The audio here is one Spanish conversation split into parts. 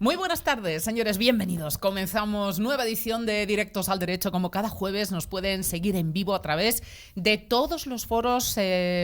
Muy buenas tardes, señores, bienvenidos. Comenzamos nueva edición de Directos al Derecho. Como cada jueves nos pueden seguir en vivo a través de todos los foros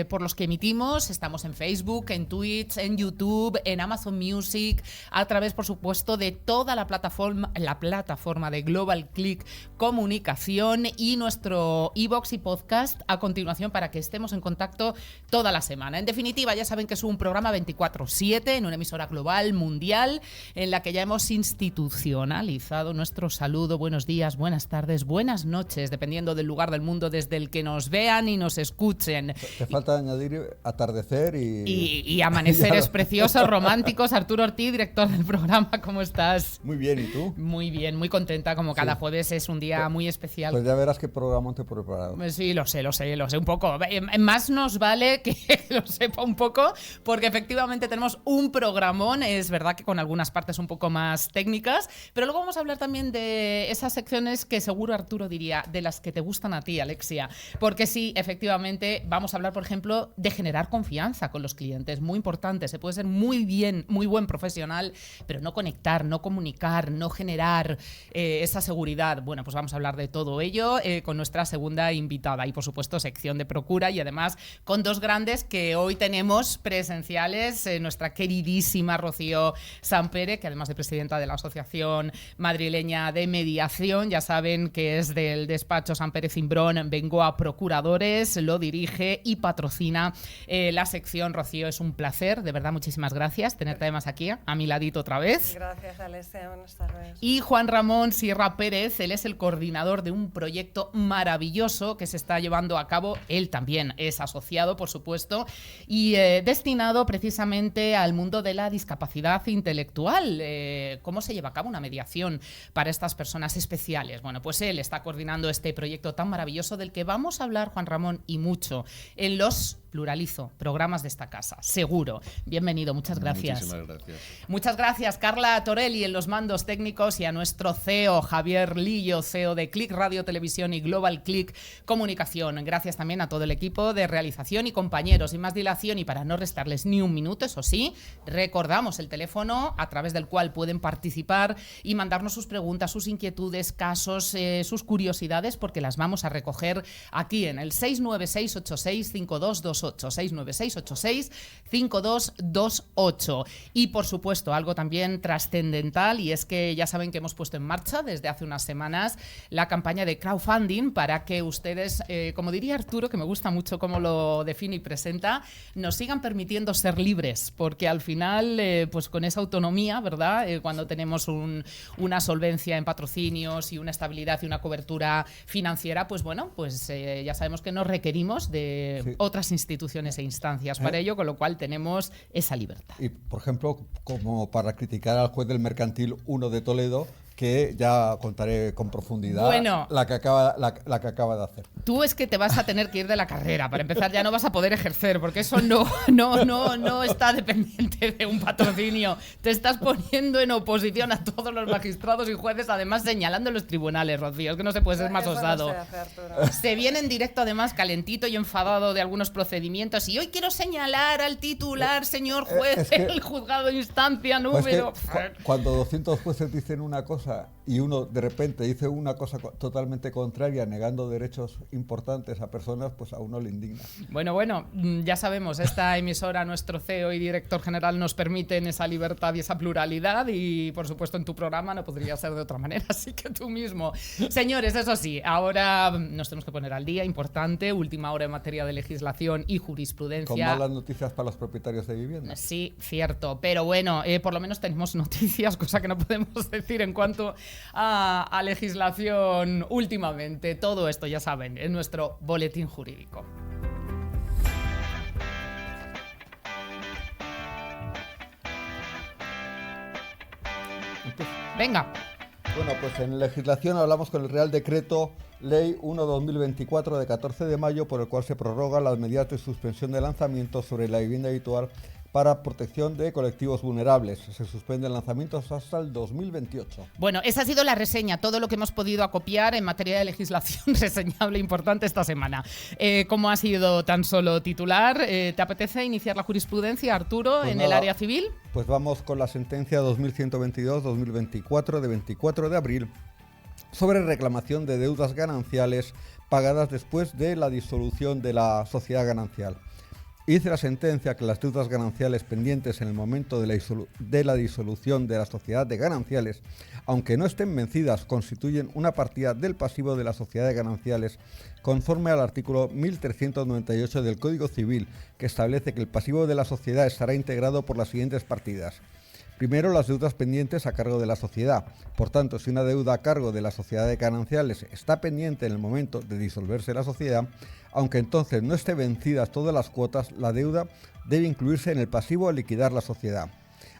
por los que emitimos. Estamos en Facebook, en Twitch, en YouTube, en Amazon Music, a través, por supuesto, de toda la plataforma de Global Click Comunicación y nuestro iVoox y podcast a continuación para que estemos en contacto toda la semana. En definitiva, ya saben que es un programa 24/7 en una emisora global, mundial, en la que ya hemos institucionalizado nuestro saludo. Buenos días, buenas tardes, buenas noches, dependiendo del lugar del mundo desde el que nos vean y nos escuchen. Te falta añadir atardecer y amaneceres preciosos, románticos. Arturo Ortiz, director del programa, ¿cómo estás? Muy bien, ¿y tú? Muy bien, muy contenta, como cada jueves es un día muy especial. Pues ya verás qué programa te he preparado. Sí, lo sé un poco. Más nos vale que lo sepa un poco, porque efectivamente tenemos un programón, es verdad que con algunas partes un poco más técnicas, pero luego vamos a hablar también de esas secciones que seguro Arturo diría, de las que te gustan a ti, Alexia, porque sí, efectivamente, vamos a hablar, por ejemplo, de generar confianza con los clientes, muy importante. Se puede ser muy buen profesional, pero no conectar, no comunicar, no generar esa seguridad. Bueno, pues vamos a hablar de todo ello con nuestra segunda invitada y, por supuesto, sección de Procura, y además con dos grandes que hoy tenemos presenciales, nuestra queridísima Rocío Sampere, que además de presidenta de la Asociación Madrileña de Mediación, ya saben que es del despacho Sampere Cimbrón Bengoa Procuradores, lo dirige y patrocina la sección. Rocío, es un placer, de verdad, muchísimas gracias tenerte además aquí a mi ladito otra vez. Gracias, Alexia, buenas tardes. Y Juan Ramón Sierra Pérez, él es el coordinador de un proyecto maravilloso que se está llevando a cabo, él también es asociado, por supuesto, y destinado precisamente al mundo de la discapacidad intelectual. ¿Cómo se lleva a cabo una mediación para estas personas especiales? Bueno, pues él está coordinando este proyecto tan maravilloso del que vamos a hablar, Juan Ramón, y mucho en los pluralizo programas de esta casa, seguro. Bienvenido, muchas gracias. Muchísimas gracias. Muchas gracias, Carla Torelli en los mandos técnicos, y a nuestro CEO, Javier Lillo, CEO de Click Radio Televisión y Global Click Comunicación. Gracias también a todo el equipo de realización y compañeros. Sin más dilación y para no restarles ni un minuto, eso sí, recordamos el teléfono a través del cual pueden participar y mandarnos sus preguntas, sus inquietudes, casos, sus curiosidades, porque las vamos a recoger aquí en el 696865228. 696865228. Y por supuesto, algo también trascendental, y es que ya saben que hemos puesto en marcha desde hace unas semanas la campaña de crowdfunding para que ustedes, como diría Arturo, que me gusta mucho cómo lo define y presenta, nos sigan permitiendo ser libres, porque al final, pues con esa autonomía, ¿verdad? Cuando tenemos una solvencia en patrocinios y una estabilidad y una cobertura financiera, pues bueno, pues ya sabemos que nos requerimos de otras instituciones e instancias para ello, con lo cual tenemos esa libertad. Y, por ejemplo, como para criticar al juez del Mercantil 1 de Toledo, que ya contaré con profundidad la que acaba de hacer. Tú es que te vas a tener que ir de la carrera. Para empezar, ya no vas a poder ejercer, porque eso no está dependiente de un patrocinio. Te estás poniendo en oposición a todos los magistrados y jueces, además señalando los tribunales, Rocío. Es que no se puede ser más osado. Se viene en directo, además, calentito y enfadado de algunos procedimientos. Y hoy quiero señalar al titular, señor juez, del juzgado de instancia número... Cuando 200 jueces dicen una cosa y uno de repente dice una cosa totalmente contraria, negando derechos importantes a personas, pues a uno le indigna. Bueno, ya sabemos, esta emisora, nuestro CEO y director general nos permiten esa libertad y esa pluralidad, y por supuesto en tu programa no podría ser de otra manera, así que tú mismo. Señores, eso sí, ahora nos tenemos que poner al día, importante, última hora en materia de legislación y jurisprudencia. Con malas noticias para los propietarios de vivienda. Sí, cierto, pero bueno, por lo menos tenemos noticias, cosa que no podemos decir en cuanto a legislación últimamente. Todo esto, ya saben, en nuestro boletín jurídico. Venga. Bueno, pues en legislación hablamos con el Real Decreto Ley 1/2024 de 14 de mayo, por el cual se prorrogan las medidas de suspensión de lanzamiento sobre la vivienda habitual para protección de colectivos vulnerables. Se suspenden lanzamientos hasta el 2028. Bueno, esa ha sido la reseña, todo lo que hemos podido acopiar en materia de legislación reseñable importante esta semana. ¿Cómo ha sido tan solo titular? ¿Te apetece iniciar la jurisprudencia, Arturo, Pues en nada, el área civil? Pues vamos con la sentencia 2122-2024 de 24 de abril sobre reclamación de deudas gananciales pagadas después de la disolución de la sociedad ganancial. Dice la sentencia que las deudas gananciales pendientes en el momento de la disolución de la sociedad de gananciales, aunque no estén vencidas, constituyen una partida del pasivo de la sociedad de gananciales conforme al artículo 1398 del Código Civil, que establece que el pasivo de la sociedad estará integrado por las siguientes partidas. Primero, las deudas pendientes a cargo de la sociedad. Por tanto, si una deuda a cargo de la sociedad de gananciales está pendiente en el momento de disolverse la sociedad, aunque entonces no esté vencidas todas las cuotas, la deuda debe incluirse en el pasivo a liquidar la sociedad.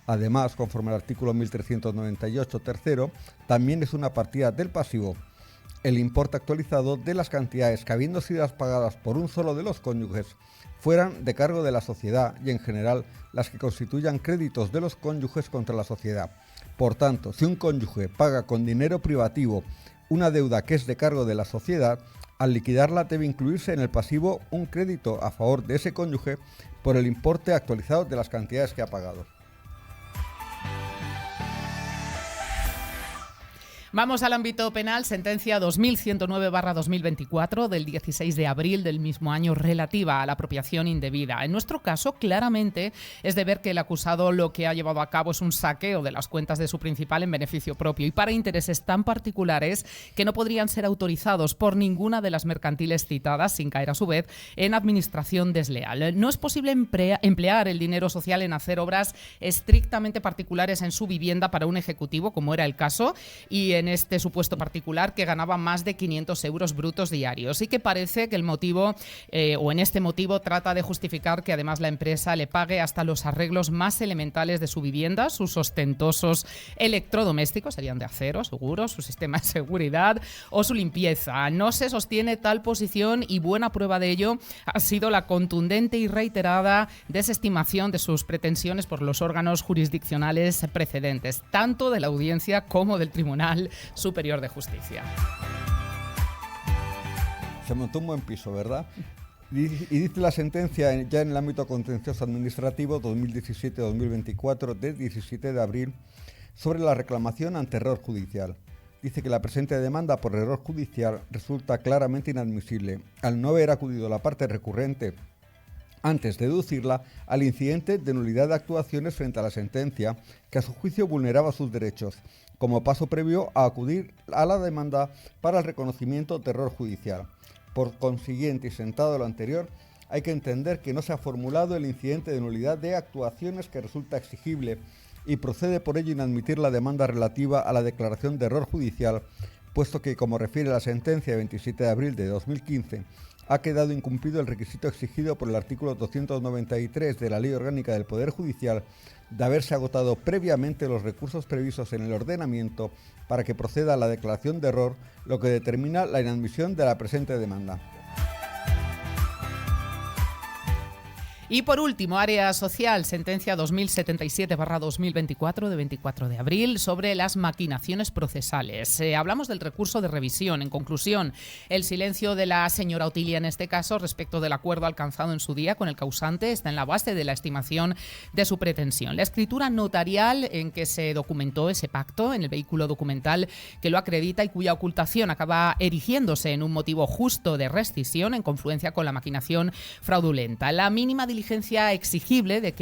Además, conforme al artículo 1398 tercero, también es una partida del pasivo el importe actualizado de las cantidades que, habiendo sido pagadas por un solo de los cónyuges, fueran de cargo de la sociedad y, en general, las que constituyan créditos de los cónyuges contra la sociedad. Por tanto, si un cónyuge paga con dinero privativo una deuda que es de cargo de la sociedad, al liquidarla debe incluirse en el pasivo un crédito a favor de ese cónyuge por el importe actualizado de las cantidades que ha pagado. Vamos al ámbito penal, sentencia 2109/2024 del 16 de abril del mismo año relativa a la apropiación indebida. En nuestro caso, claramente es de ver que el acusado lo que ha llevado a cabo es un saqueo de las cuentas de su principal en beneficio propio y para intereses tan particulares que no podrían ser autorizados por ninguna de las mercantiles citadas, sin caer a su vez en administración desleal. No es posible emplear el dinero social en hacer obras estrictamente particulares en su vivienda para un ejecutivo, como era el caso, y en este supuesto particular que ganaba más de 500 euros brutos diarios y que parece que el motivo o en este motivo trata de justificar que además la empresa le pague hasta los arreglos más elementales de su vivienda, sus ostentosos electrodomésticos, serían de acero, seguro, su sistema de seguridad o su limpieza. No se sostiene tal posición y buena prueba de ello ha sido la contundente y reiterada desestimación de sus pretensiones por los órganos jurisdiccionales precedentes, tanto de la Audiencia como del Tribunal Superior de Justicia. Se montó un buen piso, ¿verdad? Y dice la sentencia ya en el ámbito contencioso administrativo 2017-2024 de 17 de abril sobre la reclamación ante error judicial. Dice que la presente demanda por error judicial resulta claramente inadmisible al no haber acudido la parte recurrente antes de deducirla al incidente de nulidad de actuaciones frente a la sentencia que a su juicio vulneraba sus derechos, como paso previo a acudir a la demanda para el reconocimiento de error judicial. Por consiguiente, y sentado lo anterior, hay que entender que no se ha formulado el incidente de nulidad de actuaciones que resulta exigible y procede por ello inadmitir la demanda relativa a la declaración de error judicial, puesto que, como refiere la sentencia de 27 de abril de 2015, ha quedado incumplido el requisito exigido por el artículo 293 de la Ley Orgánica del Poder Judicial de haberse agotado previamente los recursos previstos en el ordenamiento para que proceda a la declaración de error, lo que determina la inadmisión de la presente demanda. Y por último, área social, sentencia 2077/2024 de 24 de abril sobre las maquinaciones procesales. Hablamos del recurso de revisión. En conclusión, el silencio de la señora Otilia en este caso respecto del acuerdo alcanzado en su día con el causante está en la base de la estimación de su pretensión. La escritura notarial en que se documentó ese pacto, en el vehículo documental que lo acredita y cuya ocultación acaba erigiéndose en un motivo justo de rescisión en confluencia con la maquinación fraudulenta. La mínima diligencia exigible de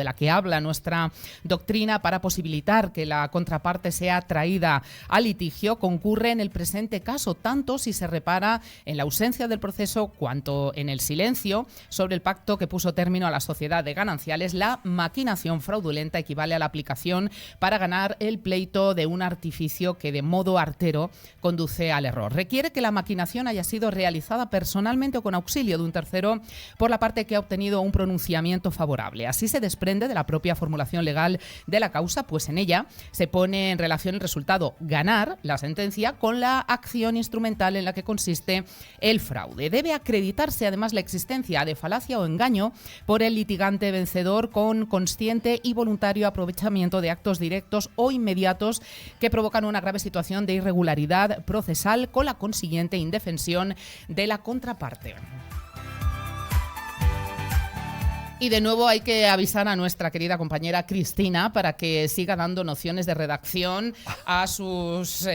la que habla nuestra doctrina para posibilitar que la contraparte sea traída a litigio concurre en el presente caso, tanto si se repara en la ausencia del proceso cuanto en el silencio sobre el pacto que puso término a la sociedad de gananciales. La maquinación fraudulenta equivale a la aplicación para ganar el pleito de un artificio que de modo artero conduce al error. Requiere que la maquinación haya sido realizada personalmente o con auxilio de un tercero por la parte que ha obtenido obtenido un pronunciamiento favorable. Así se desprende de la propia formulación legal de la causa, pues en ella se pone en relación el resultado ganar la sentencia con la acción instrumental en la que consiste el fraude. Debe acreditarse además la existencia de falacia o engaño por el litigante vencedor con consciente y voluntario aprovechamiento de actos directos o inmediatos que provocan una grave situación de irregularidad procesal con la consiguiente indefensión de la contraparte. Y de nuevo hay que avisar a nuestra querida compañera Cristina para que siga dando nociones de redacción a sus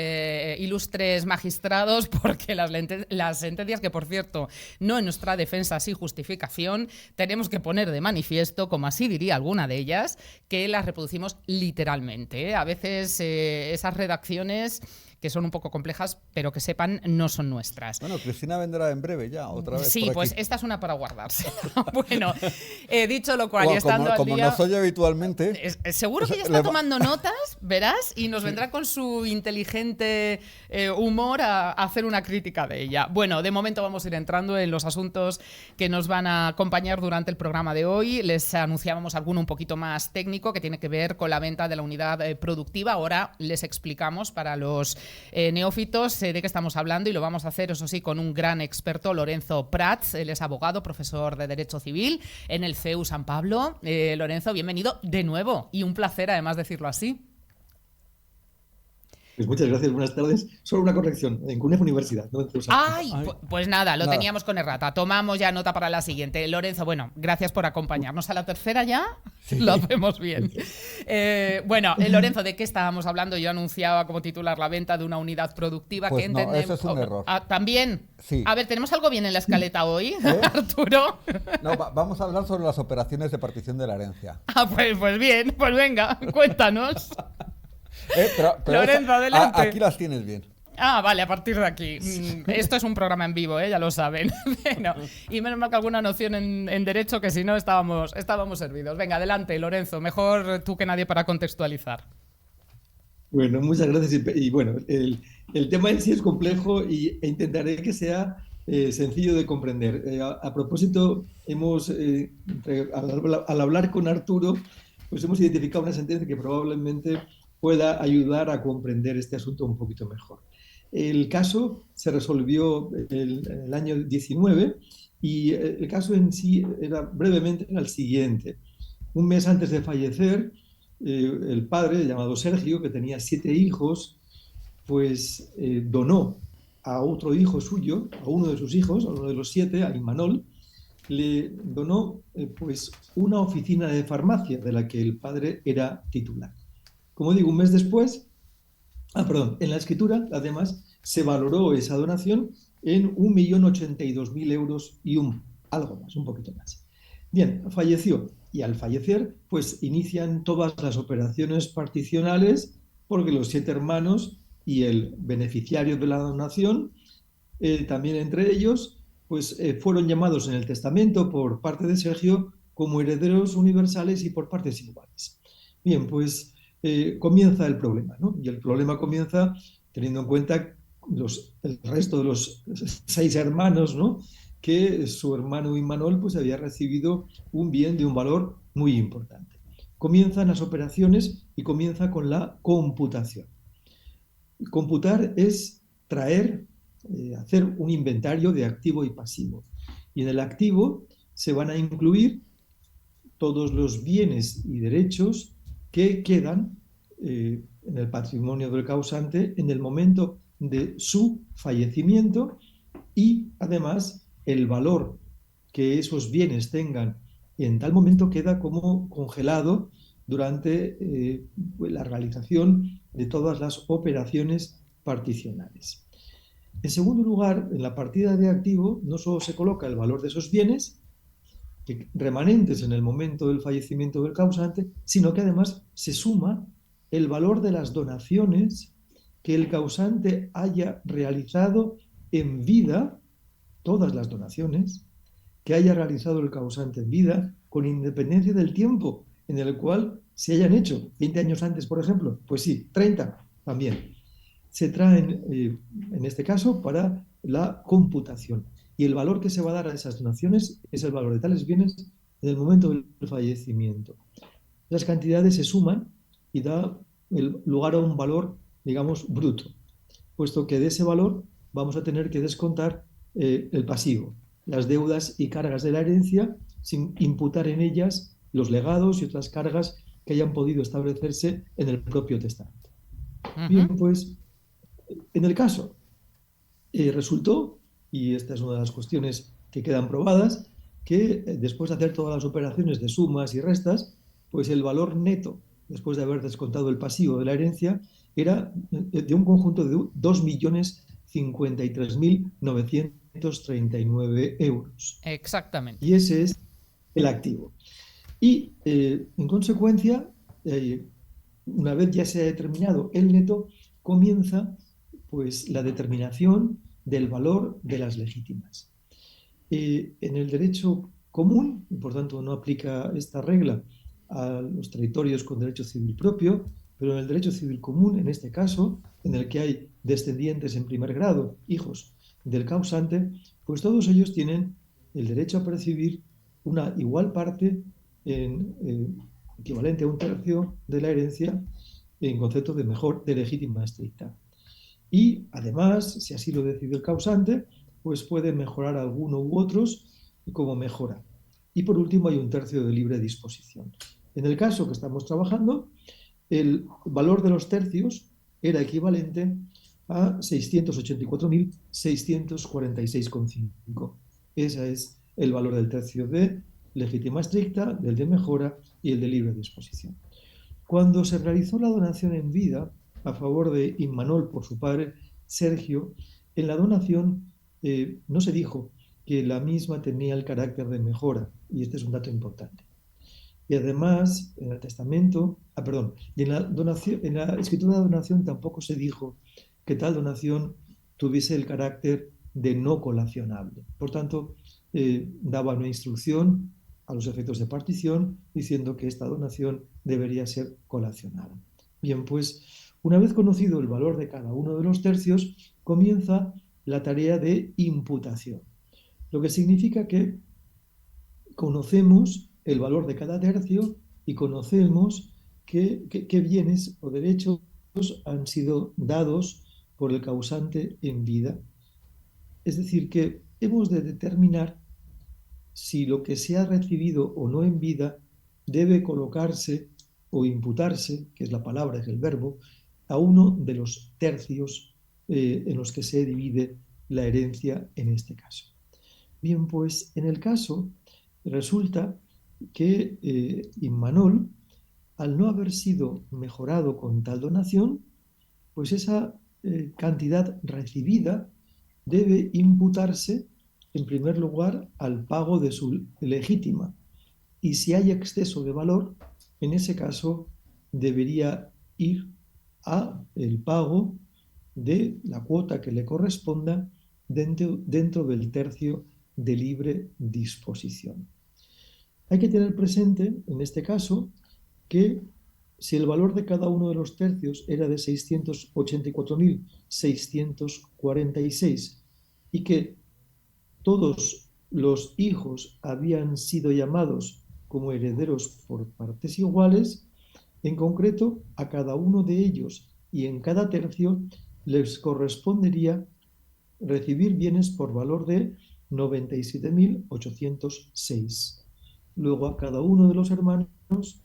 ilustres magistrados, porque las sentencias, que por cierto, no en nuestra defensa sí justificación, tenemos que poner de manifiesto, como así diría alguna de ellas, que las reproducimos literalmente. A veces esas redacciones, que son un poco complejas, pero que sepan, no son nuestras. Bueno, Cristina vendrá en breve ya, otra vez. Sí, pues esta es una para guardarse. Bueno, dicho lo cual, y estando como al día, nos oye habitualmente... seguro que ella está tomando notas, verás, y nos vendrá con su inteligente humor a hacer una crítica de ella. Bueno, de momento vamos a ir entrando en los asuntos que nos van a acompañar durante el programa de hoy. Les anunciábamos alguno un poquito más técnico, que tiene que ver con la venta de la unidad productiva. Ahora les explicamos para los neófitos de qué estamos hablando, y lo vamos a hacer, eso sí, con un gran experto, Lorenzo Prats. Él es abogado, profesor de Derecho Civil en el CEU San Pablo. Lorenzo, bienvenido de nuevo, y un placer además decirlo así. Pues muchas gracias, buenas tardes. Solo una corrección, en CUNEF Universidad, no en CEU San Pablo. Ay, pues nada, lo teníamos con errata. Tomamos ya nota para la siguiente. Lorenzo, bueno, gracias por acompañarnos. A la tercera ya lo hacemos bien. Bueno, Lorenzo, ¿de qué estábamos hablando? Yo anunciaba como titular la venta de una unidad productiva, pues que no, entendemos. eso es un error. ¿También? Sí. A ver, ¿tenemos algo bien en la escaleta hoy, Arturo? No, vamos a hablar sobre las operaciones de partición de la herencia. Pues bien, pues venga, cuéntanos. Pero Lorenzo, adelante. Aquí las tienes bien. Vale, a partir de aquí. Esto es un programa en vivo, ya lo saben. Bueno, y menos mal que alguna noción en derecho, que si no estábamos servidos. Venga, adelante, Lorenzo. Mejor tú que nadie para contextualizar. Bueno, muchas gracias. Y bueno, el tema en sí es complejo e intentaré que sea sencillo de comprender. A propósito, al hablar con Arturo, pues hemos identificado una sentencia que probablemente pueda ayudar a comprender este asunto un poquito mejor. El caso se resolvió en el año 19 y el caso en sí brevemente era el siguiente. Un mes antes de fallecer, el padre, llamado Sergio, que tenía 7 hijos, pues donó a otro hijo suyo, a uno de sus hijos, a uno de los 7, a Imanol, le donó pues una oficina de farmacia de la que el padre era titular. Como digo, un mes después, en la escritura, además, se valoró esa donación en 1.082.000 euros y algo más, un poquito más. Bien, falleció, y al fallecer, pues inician todas las operaciones particionales, porque los 7 hermanos y el beneficiario de la donación, también entre ellos, pues fueron llamados en el testamento por parte de Sergio como herederos universales y por partes iguales. Bien, pues comienza el problema, ¿no? Y el problema comienza teniendo en cuenta el resto de los 6 hermanos, ¿no? Que su hermano Imanol pues había recibido un bien de un valor muy importante. Comienzan las operaciones y comienza con la computación. Computar es hacer un inventario de activo y pasivo. Y en el activo se van a incluir todos los bienes y derechos que quedan en el patrimonio del causante en el momento de su fallecimiento, y además el valor que esos bienes tengan en tal momento queda como congelado durante la realización de todas las operaciones particionales. En segundo lugar, en la partida de activo no solo se coloca el valor de esos bienes remanentes en el momento del fallecimiento del causante, sino que además se suma el valor de las donaciones que el causante haya realizado en vida, todas las donaciones que haya realizado el causante en vida, con independencia del tiempo en el cual se hayan hecho. 20 años antes, por ejemplo, pues sí, 30 también. Se traen, en este caso, para la computación. y el valor que se va a dar a esas donaciones es el valor de tales bienes en el momento del fallecimiento. Las cantidades se suman y da lugar a un valor, digamos, bruto, puesto que de ese valor vamos a tener que descontar el pasivo, las deudas y cargas de la herencia, sin imputar en ellas los legados y otras cargas que hayan podido establecerse en el propio testamento. Bien, pues, en el caso, resultó, y esta es una de las cuestiones que quedan probadas, que después de hacer todas las operaciones de sumas y restas, pues el valor neto, después de haber descontado el pasivo de la herencia, era de un conjunto de 2.053.939 euros. Exactamente. Y ese es el activo. Y, en consecuencia, una vez ya se ha determinado el neto, comienza pues la determinación del valor de las legítimas. En el derecho común, y por tanto no aplica esta regla a los territorios con derecho civil propio, pero en el derecho civil común, en este caso, en el que hay descendientes en primer grado, hijos del causante, pues todos ellos tienen el derecho a percibir una igual parte equivalente a un tercio de la herencia en concepto de legítima estricta. Y además, si así lo decide el causante, pues puede mejorar alguno u otros como mejora. Y por último hay un tercio de libre disposición. En el caso que estamos trabajando, el valor de los tercios era equivalente a 684.646,5. Ese es el valor del tercio de legítima estricta, del de mejora y el de libre disposición. Cuando se realizó la donación en vida a favor de Immanol por su padre Sergio, en la donación no se dijo que la misma tenía el carácter de mejora, y este es un dato importante. Y además, en el testamento, y en la escritura de donación tampoco se dijo que tal donación tuviese el carácter de no colacionable. Por tanto, daba una instrucción a los efectos de partición diciendo que esta donación debería ser colacionada. Bien, pues una vez conocido el valor de cada uno de los tercios, comienza la tarea de imputación, lo que significa que conocemos el valor de cada tercio y conocemos qué bienes o derechos han sido dados por el causante en vida. Es decir, que hemos de determinar si lo que se ha recibido o no en vida debe colocarse o imputarse, que es la palabra, es el verbo, a uno de los tercios en los que se divide la herencia en este caso. Bien, pues en el caso resulta que Immanol, al no haber sido mejorado con tal donación, pues esa cantidad recibida debe imputarse en primer lugar al pago de su legítima, y si hay exceso de valor, en ese caso debería ir a el pago de la cuota que le corresponda dentro del tercio de libre disposición. Hay que tener presente, en este caso, que si el valor de cada uno de los tercios era de 684.646 y que todos los hijos habían sido llamados como herederos por partes iguales, en concreto a cada uno de ellos y en cada tercio les correspondería recibir bienes por valor de 97.806. Luego a cada uno de los hermanos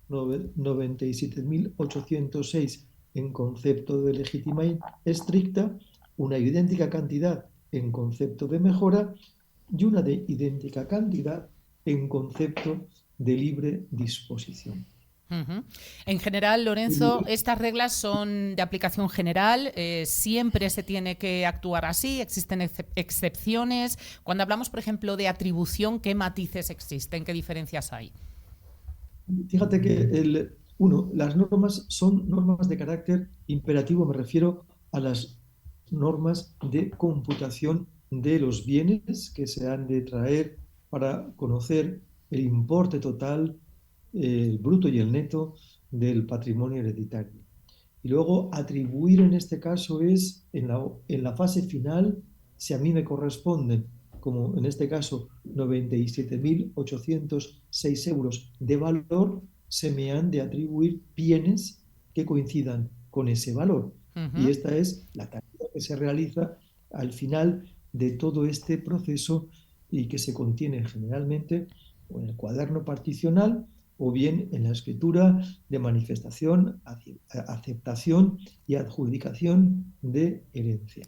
97.806 en concepto de legítima estricta, una idéntica cantidad en concepto de mejora y una de idéntica cantidad en concepto de libre disposición. En general, Lorenzo, estas reglas son de aplicación general, siempre se tiene que actuar así, existen excepciones. Cuando hablamos, por ejemplo, de atribución, ¿qué matices existen? ¿Qué diferencias hay? Fíjate que las normas son normas de carácter imperativo, me refiero a las normas de computación de los bienes que se han de traer para conocer el importe total, el bruto y el neto del patrimonio hereditario. Y luego atribuir en este caso es en la fase final, si a mí me corresponden como en este caso 97.806 euros de valor, se me han de atribuir bienes que coincidan con ese valor. Y esta es la tarea que se realiza al final de todo este proceso y que se contiene generalmente en el cuaderno particional o bien en la escritura de manifestación, aceptación y adjudicación de herencia.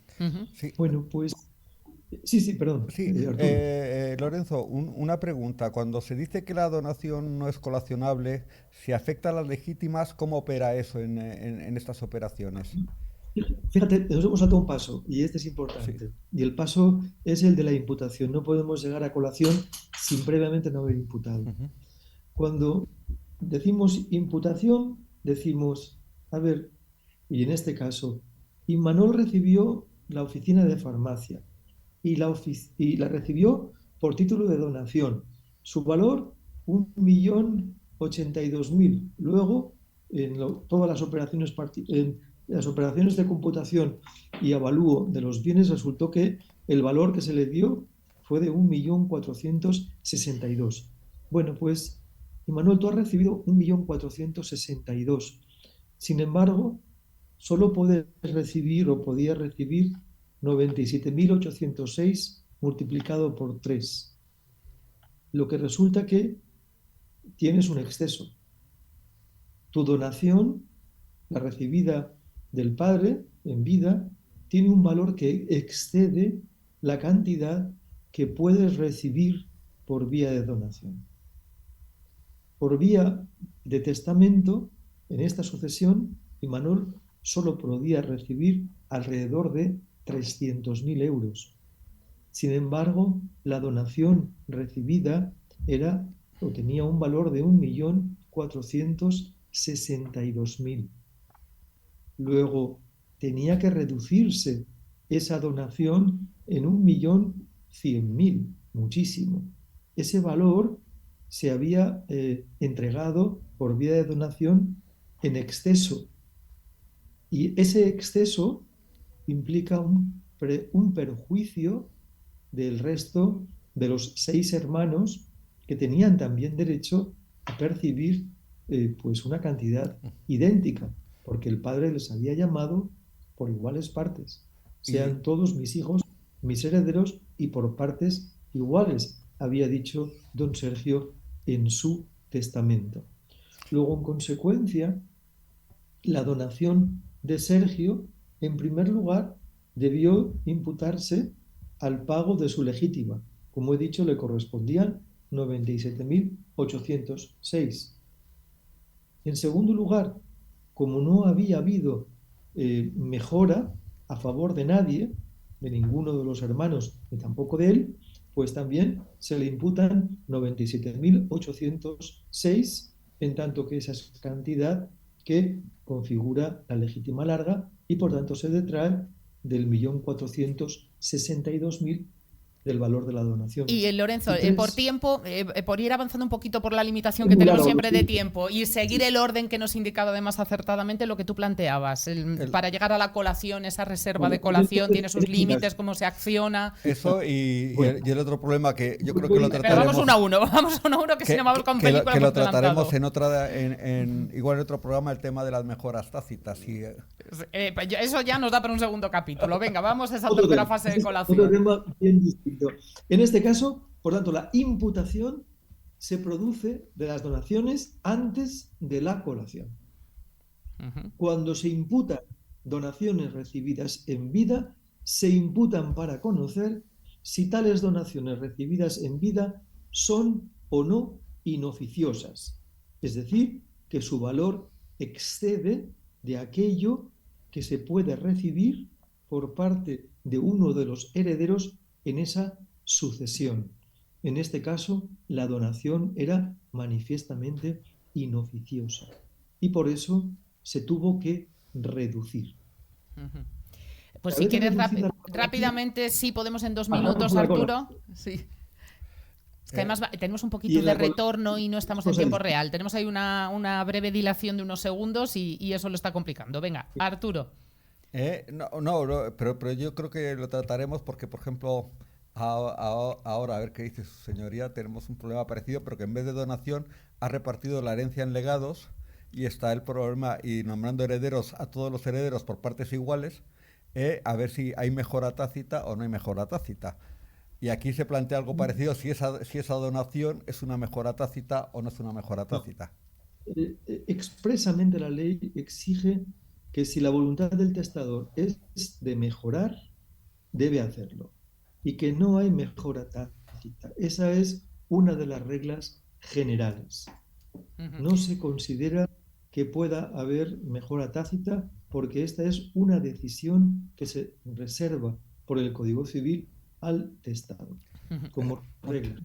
Sí. Bueno, pues sí, perdón. Sí, Arturo. Lorenzo, una pregunta. Cuando se dice que la donación no es colacionable, si afecta a las legítimas, ¿cómo opera eso en estas operaciones? Fíjate, nos hemos saltado un paso y este es Sí. importante. Y el paso es el de la imputación. No podemos llegar a colación sin previamente no haber imputado. Cuando decimos imputación, decimos, a ver, y en este caso, Imanol recibió la oficina de farmacia y la recibió por título de donación. Su valor, 1.082.000. Luego, todas las operaciones, en las operaciones de computación y avalúo de los bienes, resultó que el valor que se le dio fue de 1.462.000. Bueno, pues, Imanol, tú has recibido 1.462.000. Sin embargo, solo podías recibir 97.806 multiplicado por 3. Lo que resulta que tienes un exceso. Tu donación, la recibida del padre en vida, tiene un valor que excede la cantidad que puedes recibir por vía de donación. Por vía de testamento, en esta sucesión, Imanol solo podía recibir alrededor de 300.000 euros. Sin embargo, la donación recibida tenía un valor de 1.462.000. Luego, tenía que reducirse esa donación en 1.100.000, muchísimo. Ese valor se había entregado por vía de donación en exceso. Y ese exceso implica un perjuicio del resto de los 6 hermanos que tenían también derecho a percibir pues una cantidad idéntica, porque el padre les había llamado por iguales partes. Sean todos mis hijos, mis herederos, y por partes iguales, había dicho don Sergio en su testamento. Luego, en consecuencia, la donación de Sergio, en primer lugar, debió imputarse al pago de su legítima. Como he dicho, le correspondían 97.806. En segundo lugar, como no había habido mejora a favor de nadie, de ninguno de los hermanos, ni tampoco de él, pues también se le imputan 97.806, en tanto que esa es cantidad que configura la legítima larga y por tanto se detrae del 1.462.000 del valor de la donación. Y Lorenzo, por tiempo, por ir avanzando un poquito por la limitación Es que muy tenemos largo, siempre sí. de tiempo y seguir el orden que nos indicaba además acertadamente lo que tú planteabas, para llegar a la colación, esa reserva de colación tiene sus límites, cómo se acciona. Eso y el otro problema que yo creo que lo Pero trataremos. vamos uno a uno que si no vamos con película que lo por trataremos adelantado. igual en otro programa, el tema de las mejoras tácitas. Pues eso ya nos da para un segundo capítulo. Venga, vamos a esa Otro tercera tema. fase de Otro colación. tema bien distinto. En este caso, por tanto, la imputación se produce de las donaciones antes de la colación. Cuando se imputan donaciones recibidas en vida, se imputan para conocer si tales donaciones recibidas en vida son o no inoficiosas, es decir, que su valor excede de aquello que se puede recibir por parte de uno de los herederos en esa sucesión. En este caso, la donación era manifiestamente inoficiosa y por eso se tuvo que reducir. Pues si quieres rápidamente, sí, podemos en 2 minutos, Arturo. Sí. Es que además tenemos un poquito de retorno y no estamos en tiempo real. Tenemos ahí una breve dilación de unos segundos y eso lo está complicando. Venga, Arturo. Pero yo creo que lo trataremos porque, por ejemplo, Ahora, a ver qué dice su señoría, tenemos un problema parecido, pero que en vez de donación ha repartido la herencia en legados y está el problema y nombrando herederos a todos los herederos por partes iguales, a ver si hay mejora tácita o no hay mejora tácita. Y aquí se plantea algo parecido, si esa donación es una mejora tácita o no es una mejora tácita. Expresamente la ley exige que si la voluntad del testador es de mejorar, debe hacerlo. Y que no hay mejora tácita. Esa es una de las reglas generales. No se considera que pueda haber mejora tácita porque esta es una decisión que se reserva por el Código Civil al testador como regla.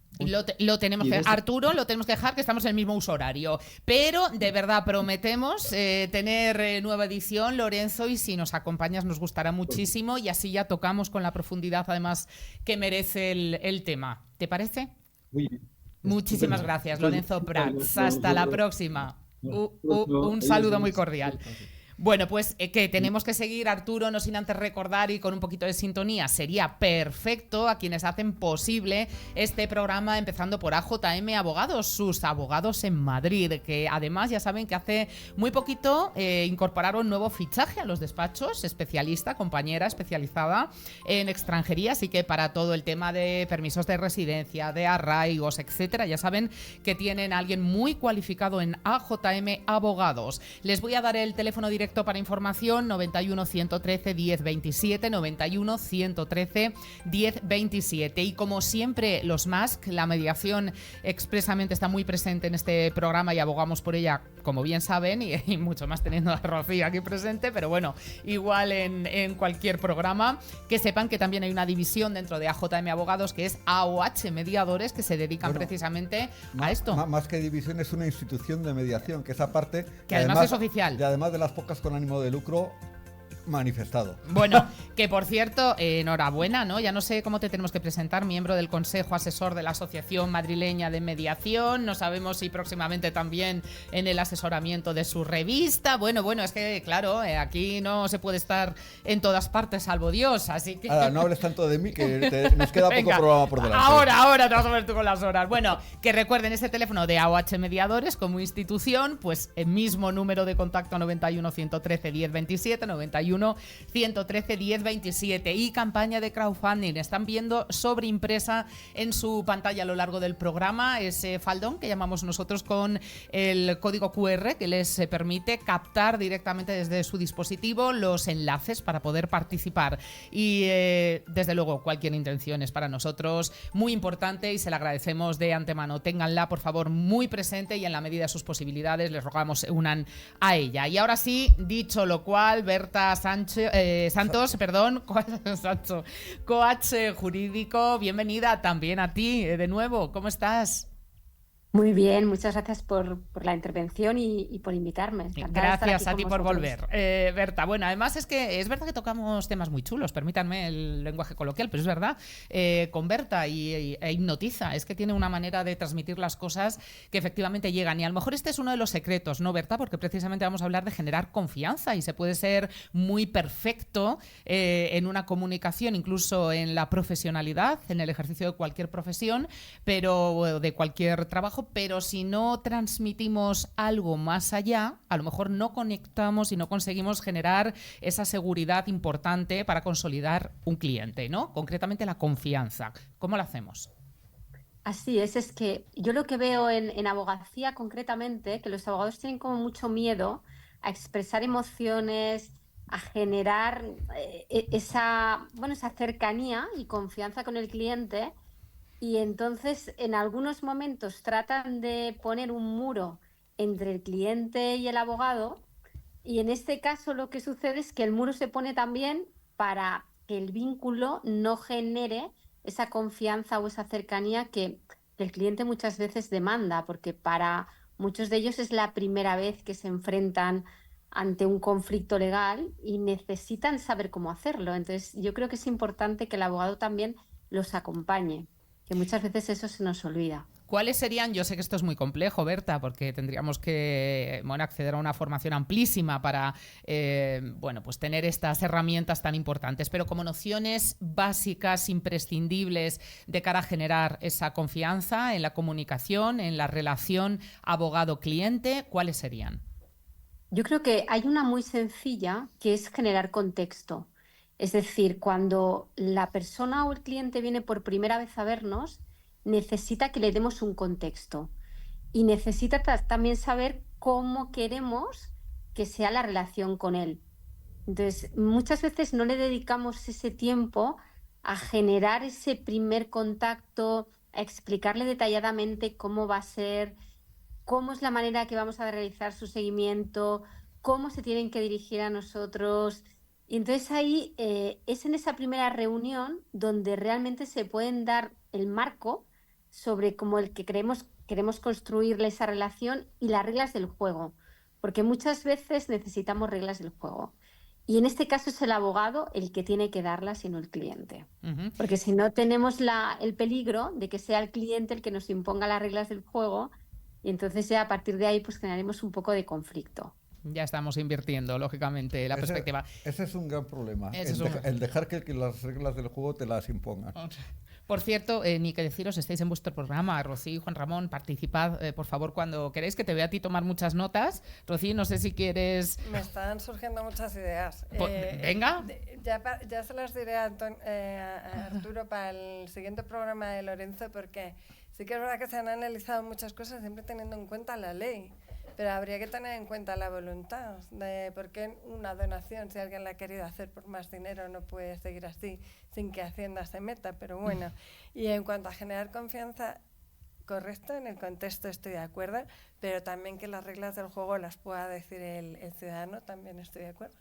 Lo tenemos que, Arturo, lo tenemos que dejar, que estamos en el mismo uso horario. Pero de verdad prometemos tener nueva edición, Lorenzo, y si nos acompañas nos gustará muchísimo y así ya tocamos con la profundidad además que merece el tema. ¿Te parece? Muy bien. Muchísimas gracias, Lorenzo Prats. Hasta la próxima. Un saludo muy cordial. Bueno, pues que tenemos que seguir, Arturo, no sin antes recordar y con un poquito de sintonía, sería perfecto a quienes hacen posible este programa, empezando por AJM Abogados, sus abogados en Madrid, que además ya saben que hace muy poquito incorporaron nuevo fichaje a los despachos, especialista, compañera especializada en extranjería, así que para todo el tema de permisos de residencia, de arraigos, etcétera, ya saben que tienen a alguien muy cualificado en AJM Abogados. Les voy a dar el teléfono directo para información, 91 113 1027, 91 113 1027. Y como siempre, los MASC, la mediación expresamente está muy presente en este programa y abogamos por ella, como bien saben, y mucho más teniendo a Rocío aquí presente, pero bueno, igual en cualquier programa, que sepan que también hay una división dentro de AJM Abogados que es AOH Mediadores, que se dedican precisamente a esto. Más que división, es una institución de mediación, que esa parte que además es oficial. Y además de las pocas con ánimo de lucro manifestado. Bueno, que por cierto, enhorabuena, ¿no? Ya no sé cómo te tenemos que presentar, miembro del Consejo Asesor de la Asociación Madrileña de Mediación, no sabemos si próximamente también en el asesoramiento de su revista. Bueno, es que claro, aquí no se puede estar en todas partes salvo Dios, así que... Ahora, no hables tanto de mí, que nos queda poco programa por delante. Ahora te vas a ver tú con las horas. Bueno, que recuerden ese teléfono de AOH Mediadores como institución, pues el mismo número de contacto 91 113 1027, 91 113 1027 y campaña de crowdfunding. Están viendo sobreimpresa en su pantalla a lo largo del programa ese faldón que llamamos nosotros con el código QR que les permite captar directamente desde su dispositivo los enlaces para poder participar. Y desde luego cualquier intención es para nosotros muy importante y se la agradecemos de antemano. Ténganla por favor muy presente y en la medida de sus posibilidades les rogamos se unan a ella. Y ahora sí, dicho lo cual, Berta Santos, coach jurídico, bienvenida también a ti de nuevo, ¿cómo estás? Muy bien, muchas gracias por la intervención y por invitarme. Gracias a ti por volver. Berta, bueno, además es verdad que tocamos temas muy chulos, permítanme el lenguaje coloquial, pero es verdad, con Berta e hipnotiza, es que tiene una manera de transmitir las cosas que efectivamente llegan y a lo mejor este es uno de los secretos, ¿no, Berta? Porque precisamente vamos a hablar de generar confianza y se puede ser muy perfecto en una comunicación, incluso en la profesionalidad, en el ejercicio de cualquier profesión, pero de cualquier trabajo, pero si no transmitimos algo más allá, a lo mejor no conectamos y no conseguimos generar esa seguridad importante para consolidar un cliente, ¿no? Concretamente la confianza. ¿Cómo lo hacemos? Así es que yo lo que veo en abogacía concretamente, que los abogados tienen como mucho miedo a expresar emociones, a generar esa cercanía y confianza con el cliente. Y entonces, en algunos momentos tratan de poner un muro entre el cliente y el abogado, y en este caso lo que sucede es que el muro se pone también para que el vínculo no genere esa confianza o esa cercanía que el cliente muchas veces demanda, porque para muchos de ellos es la primera vez que se enfrentan ante un conflicto legal y necesitan saber cómo hacerlo. Entonces, yo creo que es importante que el abogado también los acompañe, que muchas veces eso se nos olvida. ¿Cuáles serían? Yo sé que esto es muy complejo, Berta, porque tendríamos que acceder a una formación amplísima para pues tener estas herramientas tan importantes, pero como nociones básicas, imprescindibles de cara a generar esa confianza en la comunicación, en la relación abogado-cliente, ¿cuáles serían? Yo creo que hay una muy sencilla que es generar contexto. Es decir, cuando la persona o el cliente viene por primera vez a vernos, necesita que le demos un contexto y necesita también saber cómo queremos que sea la relación con él. Entonces, muchas veces no le dedicamos ese tiempo a generar ese primer contacto, a explicarle detalladamente cómo va a ser, cómo es la manera que vamos a realizar su seguimiento, cómo se tienen que dirigir a nosotros. Y entonces ahí es en esa primera reunión donde realmente se pueden dar el marco sobre cómo el que queremos construirle esa relación y las reglas del juego, porque muchas veces necesitamos reglas del juego. Y en este caso es el abogado el que tiene que darlas y no el cliente. Uh-huh. Porque si no tenemos el peligro de que sea el cliente el que nos imponga las reglas del juego y entonces ya a partir de ahí pues generaremos un poco de conflicto. Ya estamos invirtiendo, lógicamente, la perspectiva. Ese es un gran problema, el dejar que las reglas del juego te las impongan. Por cierto, ni que deciros, estáis en vuestro programa, Rocío y Juan Ramón, participad, por favor, cuando queréis, que te vea a ti tomar muchas notas. Rocío, no sé si quieres... Me están surgiendo muchas ideas. Venga. Ya se las diré a Arturo para el siguiente programa de Lorenzo, porque sí que es verdad que se han analizado muchas cosas siempre teniendo en cuenta la ley. Pero habría que tener en cuenta la voluntad de por qué una donación, si alguien la ha querido hacer por más dinero, no puede seguir así sin que Hacienda se meta. Pero bueno, y en cuanto a generar confianza, correcto, en el contexto estoy de acuerdo, pero también que las reglas del juego las pueda decir el ciudadano, también estoy de acuerdo.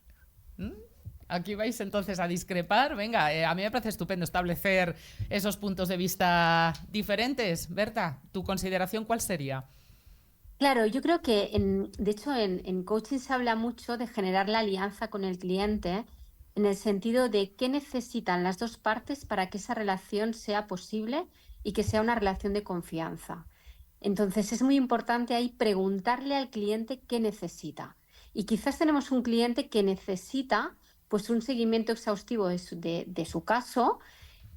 Aquí vais entonces a discrepar. Venga, a mí me parece estupendo establecer esos puntos de vista diferentes. Berta, ¿tu consideración cuál sería? Claro, yo creo que, de hecho, en coaching se habla mucho de generar la alianza con el cliente en el sentido de qué necesitan las dos partes para que esa relación sea posible y que sea una relación de confianza. Entonces, es muy importante ahí preguntarle al cliente qué necesita. Y quizás tenemos un cliente que necesita pues, un seguimiento exhaustivo de su caso.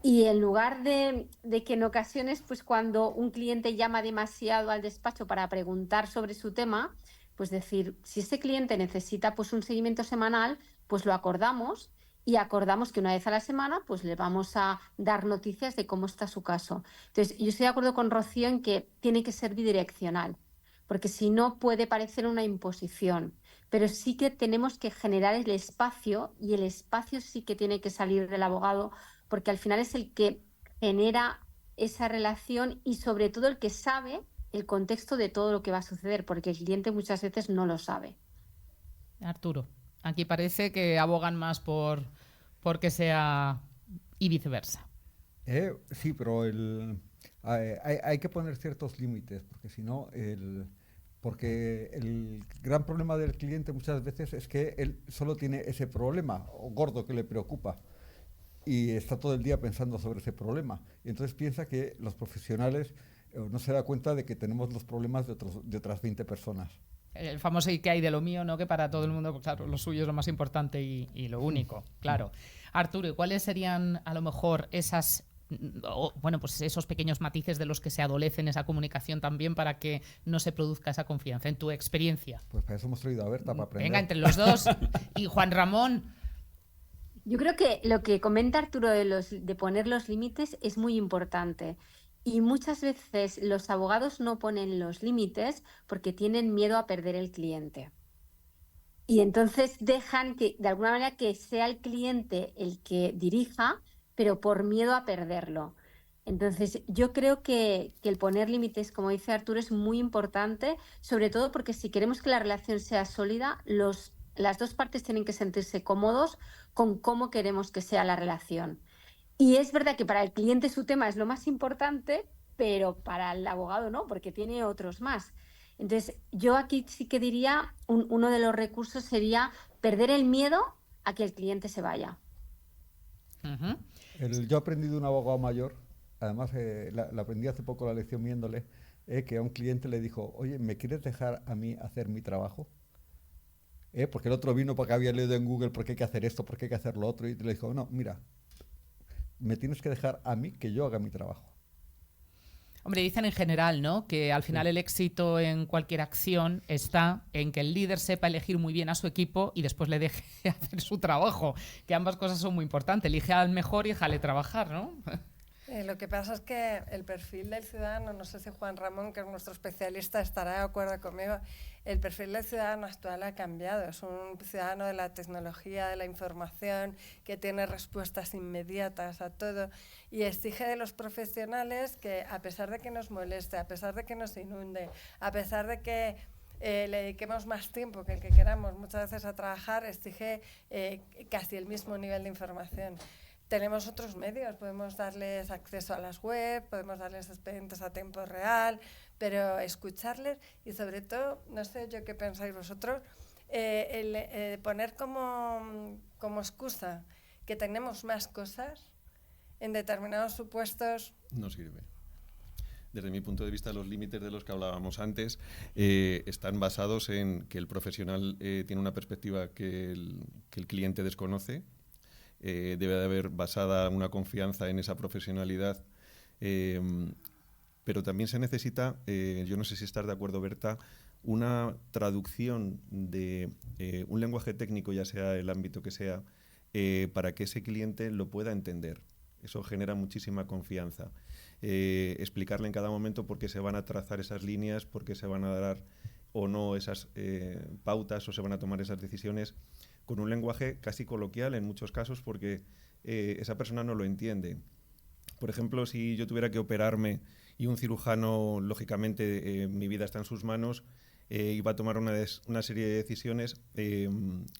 Y en lugar de que en ocasiones, pues cuando un cliente llama demasiado al despacho para preguntar sobre su tema, pues decir, si ese cliente necesita pues un seguimiento semanal, pues lo acordamos y acordamos que una vez a la semana pues le vamos a dar noticias de cómo está su caso. Entonces, yo estoy de acuerdo con Rocío en que tiene que ser bidireccional, porque si no puede parecer una imposición, pero sí que tenemos que generar el espacio y el espacio sí que tiene que salir del abogado, porque al final es el que genera esa relación y sobre todo el que sabe el contexto de todo lo que va a suceder, porque el cliente muchas veces no lo sabe. Arturo, aquí parece que abogan más por que sea y viceversa. Sí, pero hay que poner ciertos límites, porque si no, porque el gran problema del cliente muchas veces es que él solo tiene ese problema gordo que le preocupa. Y está todo el día pensando sobre ese problema. Y entonces piensa que los profesionales no se da cuenta de que tenemos los problemas de otras 20 personas. El famoso "y qué hay de lo mío", ¿no? Que para todo el mundo, pues, claro, lo suyo es lo más importante y lo único, claro. Arturo, ¿y cuáles serían a lo mejor esas... pues esos pequeños matices de los que se adolece en esa comunicación también para que no se produzca esa confianza, en tu experiencia? Pues para eso hemos traído a Berta, para aprender. Venga, entre los dos. Y Juan Ramón... Yo creo que lo que comenta Arturo de poner los límites es muy importante y muchas veces los abogados no ponen los límites porque tienen miedo a perder el cliente. Y entonces dejan que, de alguna manera, que sea el cliente el que dirija, pero por miedo a perderlo. Entonces, yo creo que el poner límites, como dice Arturo, es muy importante, sobre todo porque si queremos que la relación sea sólida, las dos partes tienen que sentirse cómodos con cómo queremos que sea la relación. Y es verdad que para el cliente su tema es lo más importante, pero para el abogado no, porque tiene otros más. Entonces, yo aquí sí que diría, uno de los recursos sería perder el miedo a que el cliente se vaya. Yo aprendí de un abogado mayor, además la aprendí hace poco la lección viéndole, que a un cliente le dijo, oye, ¿me quieres dejar a mí hacer mi trabajo? Porque el otro vino porque había leído en Google por qué hay que hacer esto, por qué hay que hacer lo otro, y le dijo, no, mira, me tienes que dejar a mí que yo haga mi trabajo. Hombre, dicen en general, ¿no?, que al final Sí. el éxito en cualquier acción está en que el líder sepa elegir muy bien a su equipo y después le deje hacer su trabajo, que ambas cosas son muy importantes. Elige al mejor y déjale trabajar, ¿no? Lo que pasa es que el perfil del ciudadano, no sé si Juan Ramón, que es nuestro especialista, estará de acuerdo conmigo, el perfil del ciudadano actual ha cambiado. Es un ciudadano de la tecnología, de la información, que tiene respuestas inmediatas a todo y exige de los profesionales que, a pesar de que nos moleste, a pesar de que nos inunde, a pesar de que le dediquemos más tiempo que el que queramos muchas veces a trabajar, exige casi el mismo nivel de información. Tenemos otros medios, podemos darles acceso a las web, podemos darles expedientes a tiempo real, pero escucharles y sobre todo, no sé yo qué pensáis vosotros, poner como excusa que tenemos más cosas en determinados supuestos. No sirve. Desde mi punto de vista, los límites de los que hablábamos antes están basados en que el profesional tiene una perspectiva que el cliente desconoce. Debe de haber basada una confianza en esa profesionalidad, pero también se necesita, yo no sé si estás de acuerdo, Berta, una traducción de un lenguaje técnico, ya sea el ámbito que sea, para que ese cliente lo pueda entender. Eso genera muchísima confianza. Explicarle en cada momento por qué se van a trazar esas líneas, por qué se van a dar o no esas pautas o se van a tomar esas decisiones, con un lenguaje casi coloquial en muchos casos, porque esa persona no lo entiende. Por ejemplo, si yo tuviera que operarme y un cirujano, lógicamente, mi vida está en sus manos, iba a tomar una serie de decisiones,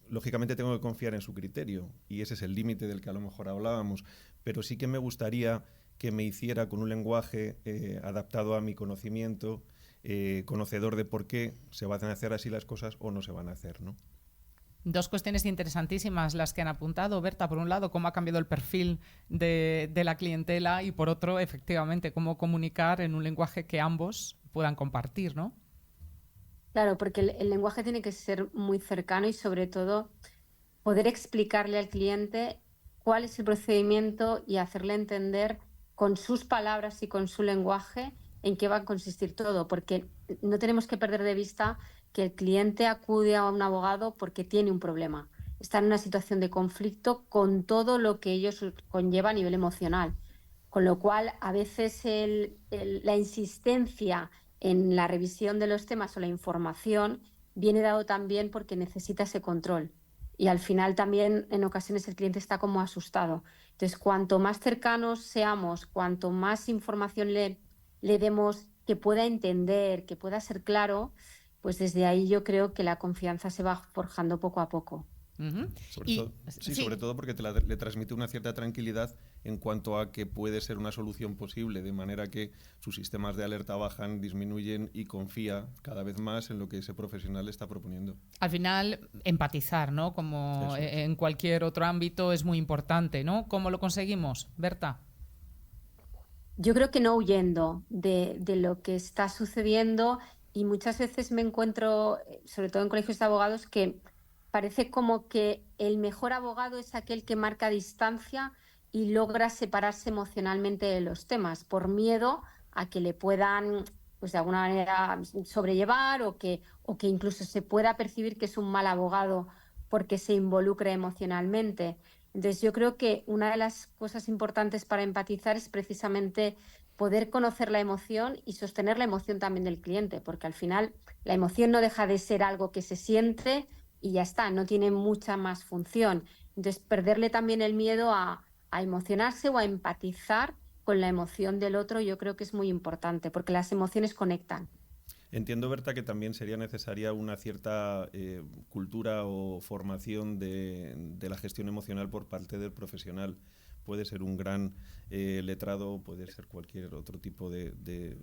lógicamente tengo que confiar en su criterio, y ese es el límite del que a lo mejor hablábamos, pero sí que me gustaría que me hiciera con un lenguaje adaptado a mi conocimiento, conocedor de por qué se van a hacer así las cosas o no se van a hacer, ¿no? Dos cuestiones interesantísimas las que han apuntado, Berta. Por un lado, cómo ha cambiado el perfil de la clientela y por otro, efectivamente, cómo comunicar en un lenguaje que ambos puedan compartir, ¿no? Claro, porque el lenguaje tiene que ser muy cercano y sobre todo poder explicarle al cliente cuál es el procedimiento y hacerle entender con sus palabras y con su lenguaje en qué va a consistir todo, porque no tenemos que perder de vista que el cliente acude a un abogado porque tiene un problema, está en una situación de conflicto con todo lo que ello conlleva a nivel emocional, con lo cual a veces la insistencia en la revisión de los temas o la información viene dado también porque necesita ese control. Y al final también en ocasiones el cliente está como asustado. Entonces, cuanto más cercanos seamos, cuanto más información le demos que pueda entender, que pueda ser claro, pues desde ahí yo creo que la confianza se va forjando poco a poco. Uh-huh. Sobre todo porque le transmite una cierta tranquilidad en cuanto a que puede ser una solución posible, de manera que sus sistemas de alerta bajan, disminuyen y confía cada vez más en lo que ese profesional está proponiendo. Al final, empatizar, ¿no? Como en cualquier otro ámbito es muy importante, ¿no? ¿Cómo lo conseguimos, Berta? Yo creo que no huyendo de lo que está sucediendo, y muchas veces me encuentro, sobre todo en colegios de abogados, que parece como que el mejor abogado es aquel que marca distancia y logra separarse emocionalmente de los temas por miedo a que le puedan, pues de alguna manera, sobrellevar o que incluso se pueda percibir que es un mal abogado porque se involucra emocionalmente. Entonces yo creo que una de las cosas importantes para empatizar es precisamente poder conocer la emoción y sostener la emoción también del cliente, porque al final la emoción no deja de ser algo que se siente y ya está, no tiene mucha más función. Entonces, perderle también el miedo a emocionarse o a empatizar con la emoción del otro, yo creo que es muy importante, porque las emociones conectan. Entiendo, Berta, que también sería necesaria una cierta cultura o formación de la gestión emocional por parte del profesional. Puede ser un gran letrado, puede ser cualquier otro tipo de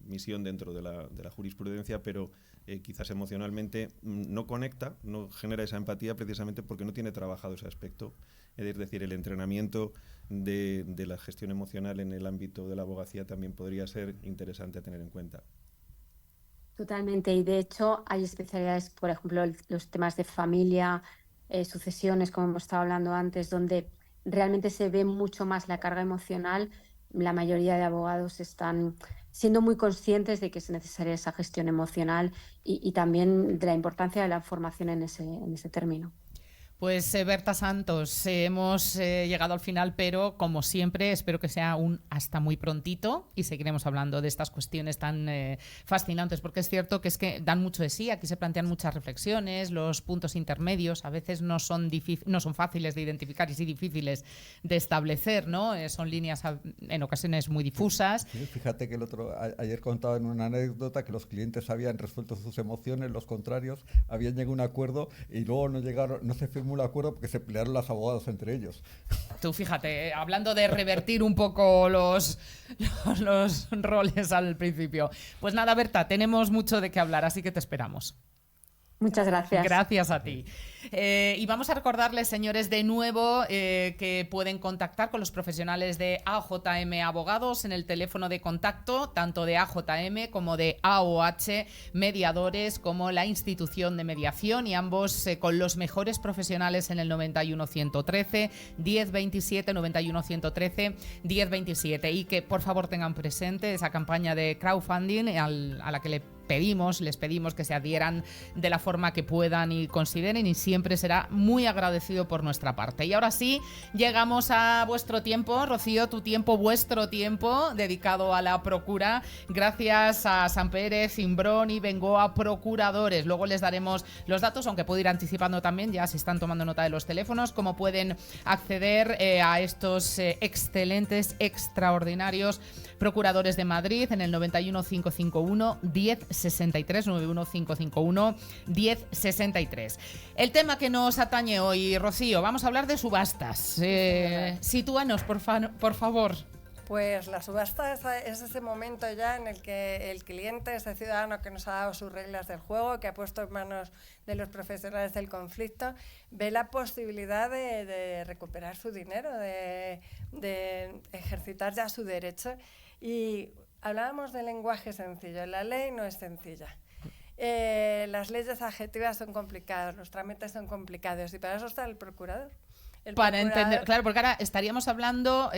misión dentro de la jurisprudencia, pero quizás emocionalmente no conecta, no genera esa empatía precisamente porque no tiene trabajado ese aspecto. Es decir, el entrenamiento de la gestión emocional en el ámbito de la abogacía también podría ser interesante a tener en cuenta. Totalmente, y de hecho hay especialidades, por ejemplo, los temas de familia, sucesiones, como hemos estado hablando antes, donde realmente se ve mucho más la carga emocional. La mayoría de abogados están siendo muy conscientes de que es necesaria esa gestión emocional y también de la importancia de la formación en ese término. Pues Berta Santos, hemos llegado al final, pero como siempre espero que sea un hasta muy prontito y seguiremos hablando de estas cuestiones tan fascinantes, porque es cierto que dan mucho de sí, aquí se plantean muchas reflexiones, los puntos intermedios a veces no son fáciles de identificar y sí difíciles de establecer, ¿no? Son líneas en ocasiones muy difusas. Sí, fíjate que ayer contaba en una anécdota que los clientes habían resuelto sus emociones, los contrarios habían llegado a un acuerdo y luego no se firmó el acuerdo porque se pelearon los abogados entre ellos. Tú fíjate, hablando de revertir un poco los roles al principio. Pues nada, Berta, tenemos mucho de qué hablar, así que te esperamos. Muchas gracias. Gracias a ti. Y vamos a recordarles, señores, de nuevo que pueden contactar con los profesionales de AJM Abogados en el teléfono de contacto, tanto de AJM como de AOH Mediadores, como la institución de mediación, y ambos con los mejores profesionales en el 91 113 1027, 91 113 1027. Y que por favor tengan presente esa campaña de crowdfunding a la que les pedimos que se adhieran de la forma que puedan y consideren, y siempre será muy agradecido por nuestra parte. Y ahora sí, llegamos a vuestro tiempo, Rocío, tu tiempo, vuestro tiempo dedicado a la procura. Gracias a Sampere, Imbrón y Bengoa Procuradores. Luego les daremos los datos, aunque puedo ir anticipando también, ya se están tomando nota de los teléfonos, cómo pueden acceder a estos excelentes, extraordinarios procuradores de Madrid en el 91 551 1063, 91 551 1063. El tema que nos atañe hoy, Rocío, vamos a hablar de subastas. Sitúanos, por favor. Pues la subasta es ese momento ya en el que el cliente, ese ciudadano que nos ha dado sus reglas del juego, que ha puesto en manos de los profesionales del conflicto, ve la posibilidad de recuperar su dinero, de ejercitar ya su derecho. Y hablábamos de lenguaje sencillo. La ley no es sencilla. Las leyes adjetivas son complicadas, los trámites son complicados, y para eso está el procurador. Para entender, claro, porque ahora estaríamos hablando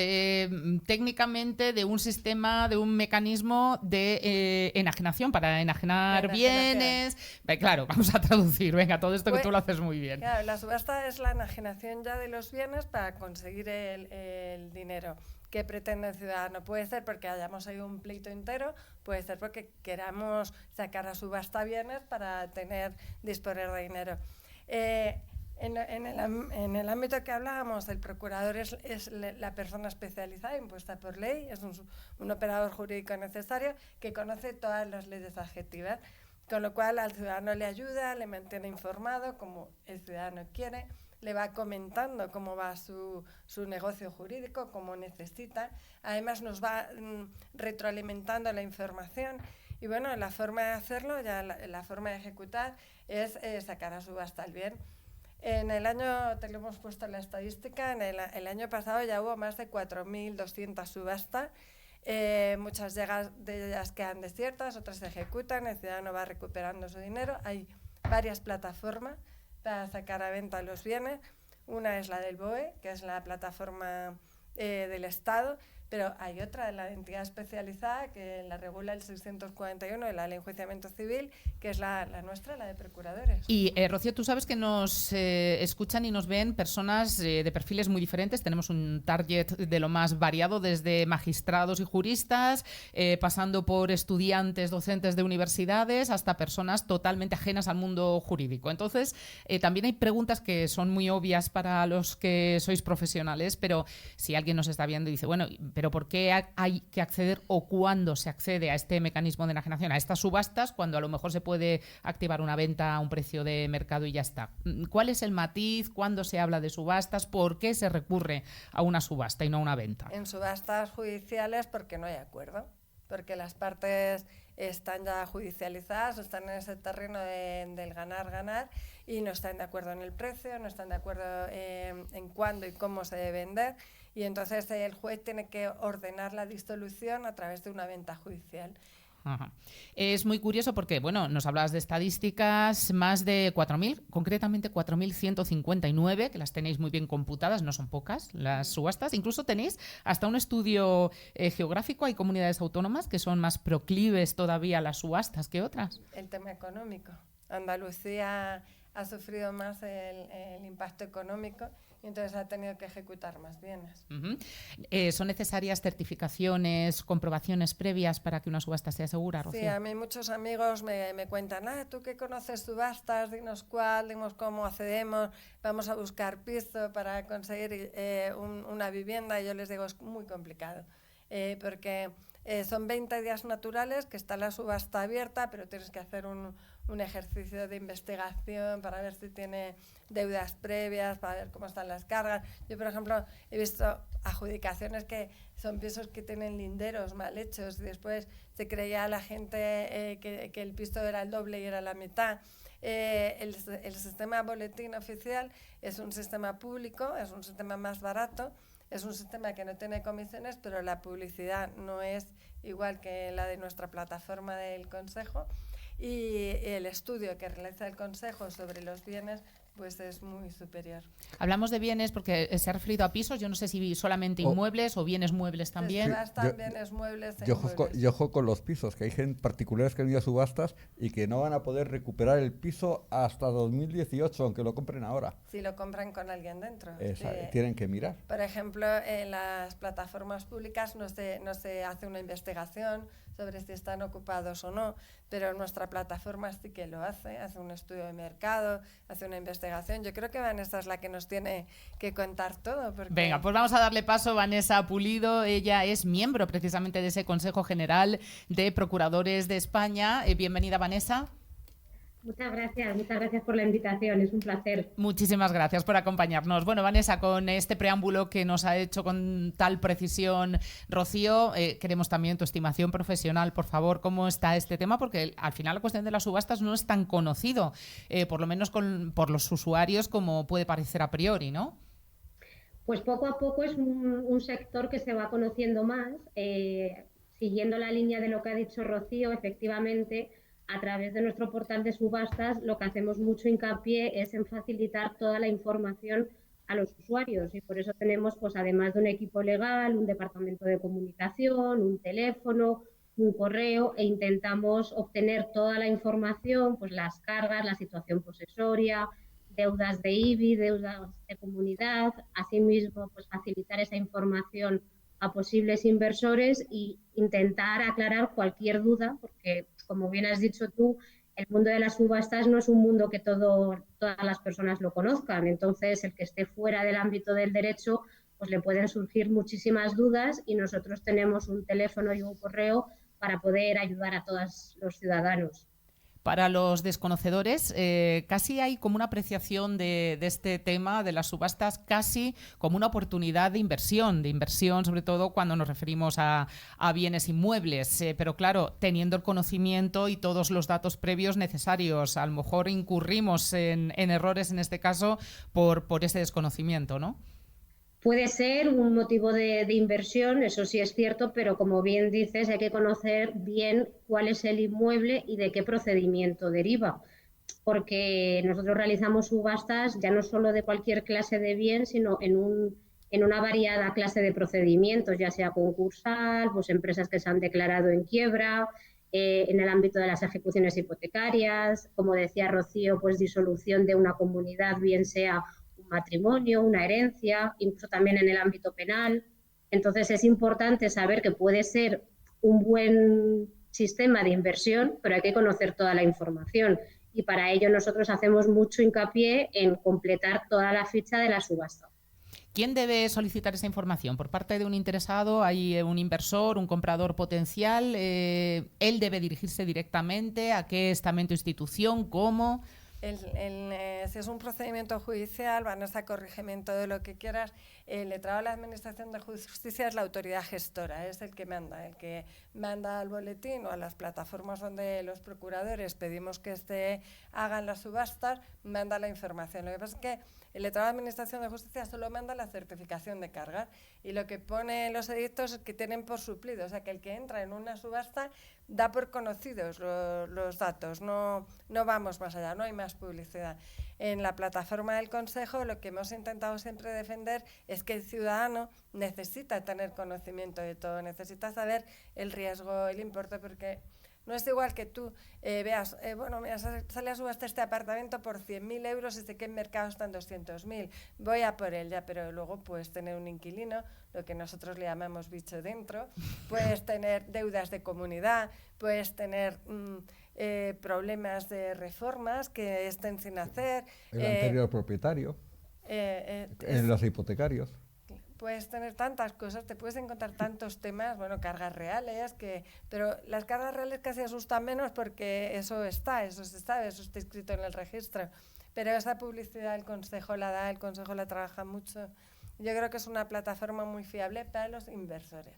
técnicamente de un sistema, de un mecanismo de enajenación, para enajenar bienes. Claro, vamos a traducir, venga, todo esto que tú lo haces muy bien. Claro, la subasta es la enajenación ya de los bienes para conseguir el dinero que pretende el ciudadano. Puede ser porque hayamos ahí un pleito entero, puede ser porque queramos sacar a subasta bienes para disponer de dinero. En el ámbito que hablábamos, el procurador es la persona especializada impuesta por ley, es un operador jurídico necesario que conoce todas las leyes adjetivas, con lo cual al ciudadano le ayuda, le mantiene informado como el ciudadano quiere, le va comentando cómo va su negocio jurídico, cómo necesita. Además nos va retroalimentando la información. Y bueno, la forma de hacerlo, ya la forma de ejecutar es sacar a subasta el bien. En el año, te lo hemos puesto en la estadística, el año pasado ya hubo más de 4.200 subastas. Muchas de ellas quedan desiertas, otras se ejecutan, el ciudadano va recuperando su dinero. Hay varias plataformas para sacar a venta los bienes. Una es la del BOE, que es la plataforma del Estado, pero hay otra de la entidad especializada que la regula el 641 de la Ley de Enjuiciamiento Civil, que es la nuestra, la de procuradores. Y Rocío, tú sabes que nos escuchan y nos ven personas de perfiles muy diferentes. Tenemos un target de lo más variado, desde magistrados y juristas, pasando por estudiantes, docentes de universidades, hasta personas totalmente ajenas al mundo jurídico. Entonces, también hay preguntas que son muy obvias para los que sois profesionales, pero si alguien nos está viendo y dice, bueno, pero ¿por qué hay que acceder o cuándo se accede a este mecanismo de enajenación, a estas subastas, cuando a lo mejor se puede activar una venta a un precio de mercado y ya está? ¿Cuál es el matiz? ¿Cuándo se habla de subastas? ¿Por qué se recurre a una subasta y no a una venta? En subastas judiciales porque no hay acuerdo, porque las partes están ya judicializadas, están en ese terreno del ganar y no están de acuerdo en el precio, no están de acuerdo en cuándo y cómo se debe vender, y entonces el juez tiene que ordenar la disolución a través de una venta judicial. Ajá. Es muy curioso porque, bueno, nos hablabas de estadísticas, más de 4.000, concretamente 4.159, que las tenéis muy bien computadas, no son pocas las subastas. Incluso tenéis hasta un estudio geográfico, hay comunidades autónomas que son más proclives todavía a las subastas que otras. El tema económico. Andalucía ha sufrido más el impacto económico y entonces ha tenido que ejecutar más bienes. ¿Son necesarias certificaciones, comprobaciones previas para que una subasta sea segura, Rocío? Sí, a mí muchos amigos me cuentan, tú que conoces subastas, dinos cuál, dinos cómo accedemos, vamos a buscar piso para conseguir una vivienda, y yo les digo, es muy complicado, porque son 20 días naturales que está la subasta abierta, pero tienes que hacer un ejercicio de investigación para ver si tiene deudas previas, para ver cómo están las cargas. Yo, por ejemplo, he visto adjudicaciones que son pisos que tienen linderos mal hechos y después se creía la gente que el piso era el doble y era la mitad. El sistema boletín oficial es un sistema público, es un sistema más barato, es un sistema que no tiene comisiones, pero la publicidad no es igual que la de nuestra plataforma del Consejo, y el estudio que realiza el Consejo sobre los bienes pues es muy superior. Hablamos de bienes porque se ha referido a pisos, yo no sé si solamente inmuebles o bienes muebles también. Bienes muebles e yo inmuebles. ojo con los pisos, que hay gente particulares que han ido a subastas y que no van a poder recuperar el piso hasta 2018, aunque lo compren ahora. Si lo compran con alguien dentro. Tienen que mirar. Por ejemplo, en las plataformas públicas no se hace una investigación sobre si están ocupados o no, pero nuestra plataforma sí que lo hace un estudio de mercado, hace una investigación. Yo creo que Vanessa es la que nos tiene que contar todo. Porque... Venga, pues vamos a darle paso a Vanessa Pulido. Ella es miembro precisamente de ese Consejo General de Procuradores de España. Bienvenida, Vanessa. Muchas gracias por la invitación, es un placer. Muchísimas gracias por acompañarnos. Bueno, Vanessa, con este preámbulo que nos ha hecho con tal precisión Rocío, queremos también tu estimación profesional, por favor, ¿cómo está este tema? Porque al final la cuestión de las subastas no es tan conocido, por lo menos por los usuarios, como puede parecer a priori, ¿no? Pues poco a poco es un sector que se va conociendo más, siguiendo la línea de lo que ha dicho Rocío, efectivamente. A través de nuestro portal de subastas lo que hacemos mucho hincapié es en facilitar toda la información a los usuarios, y por eso tenemos, pues además de un equipo legal, un departamento de comunicación, un teléfono, un correo, e intentamos obtener toda la información, pues las cargas, la situación posesoria, deudas de IBI, deudas de comunidad, asimismo pues facilitar esa información a posibles inversores e intentar aclarar cualquier duda, porque como bien has dicho tú, el mundo de las subastas no es un mundo que todas las personas lo conozcan. Entonces, el que esté fuera del ámbito del derecho, pues le pueden surgir muchísimas dudas, y nosotros tenemos un teléfono y un correo para poder ayudar a todos los ciudadanos. Para los desconocedores, casi hay como una apreciación de este tema de las subastas casi como una oportunidad de inversión sobre todo cuando nos referimos a bienes inmuebles, pero claro, teniendo el conocimiento y todos los datos previos necesarios, a lo mejor incurrimos en errores en este caso por ese desconocimiento, ¿no? Puede ser un motivo de inversión, eso sí es cierto, pero como bien dices, hay que conocer bien cuál es el inmueble y de qué procedimiento deriva, porque nosotros realizamos subastas ya no solo de cualquier clase de bien, sino en una variada clase de procedimientos, ya sea concursal, pues empresas que se han declarado en quiebra, en el ámbito de las ejecuciones hipotecarias, como decía Rocío, pues disolución de una comunidad, bien sea matrimonio, una herencia, incluso también en el ámbito penal. Entonces es importante saber que puede ser un buen sistema de inversión, pero hay que conocer toda la información, y para ello nosotros hacemos mucho hincapié en completar toda la ficha de la subasta. ¿Quién debe solicitar esa información? ¿Por parte de un interesado? ¿Hay un inversor, un comprador potencial? ¿Él debe dirigirse directamente? ¿A qué estamento o institución? ¿Cómo? Si es un procedimiento judicial, van a corregimiento de lo que quieras. El letrado de la Administración de Justicia es la autoridad gestora, es el que manda al boletín o a las plataformas donde los procuradores pedimos que hagan las subastas, manda la información. Lo que pasa es que el letrado de la Administración de Justicia solo manda la certificación de carga, y lo que pone los edictos es que tienen por suplido, o sea que el que entra en una subasta da por conocidos los datos, no vamos más allá, no hay más publicidad. En la plataforma del Consejo lo que hemos intentado siempre defender es que el ciudadano necesita tener conocimiento de todo, necesita saber el riesgo, el importe, porque no es igual que tú veas, mira, sale a subasta este apartamento por 100.000 euros y sé que en mercado están 200.000, voy a por él ya, pero luego puedes tener un inquilino, lo que nosotros le llamamos bicho dentro, puedes tener deudas de comunidad, puedes tener problemas de reformas que estén sin hacer. El anterior propietario, los hipotecarios. Puedes tener tantas cosas, te puedes encontrar tantos temas, cargas reales, pero las cargas reales casi asustan menos porque eso se sabe, eso está escrito en el registro. Pero esa publicidad el Consejo la da, el Consejo la trabaja mucho. Yo creo que es una plataforma muy fiable para los inversores.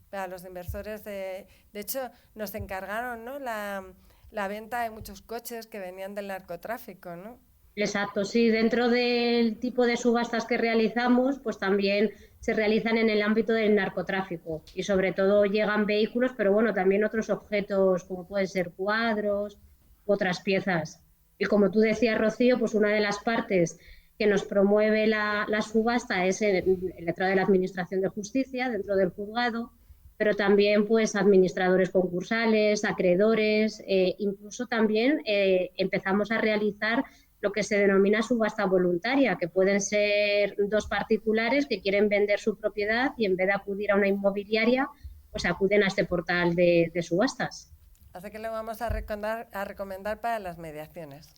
Para los inversores, de hecho, nos encargaron, ¿no?, la venta de muchos coches que venían del narcotráfico, ¿no? Exacto, sí. Dentro del tipo de subastas que realizamos, pues también se realizan en el ámbito del narcotráfico y sobre todo llegan vehículos, pero bueno, también otros objetos como pueden ser cuadros, otras piezas. Y como tú decías, Rocío, pues una de las partes que nos promueve la subasta es el letrado de la Administración de Justicia dentro del juzgado, pero también pues administradores concursales, acreedores, incluso también empezamos a realizar lo que se denomina subasta voluntaria, que pueden ser dos particulares que quieren vender su propiedad y en vez de acudir a una inmobiliaria, pues acuden a este portal de subastas. Así que lo vamos a recomendar para las mediaciones.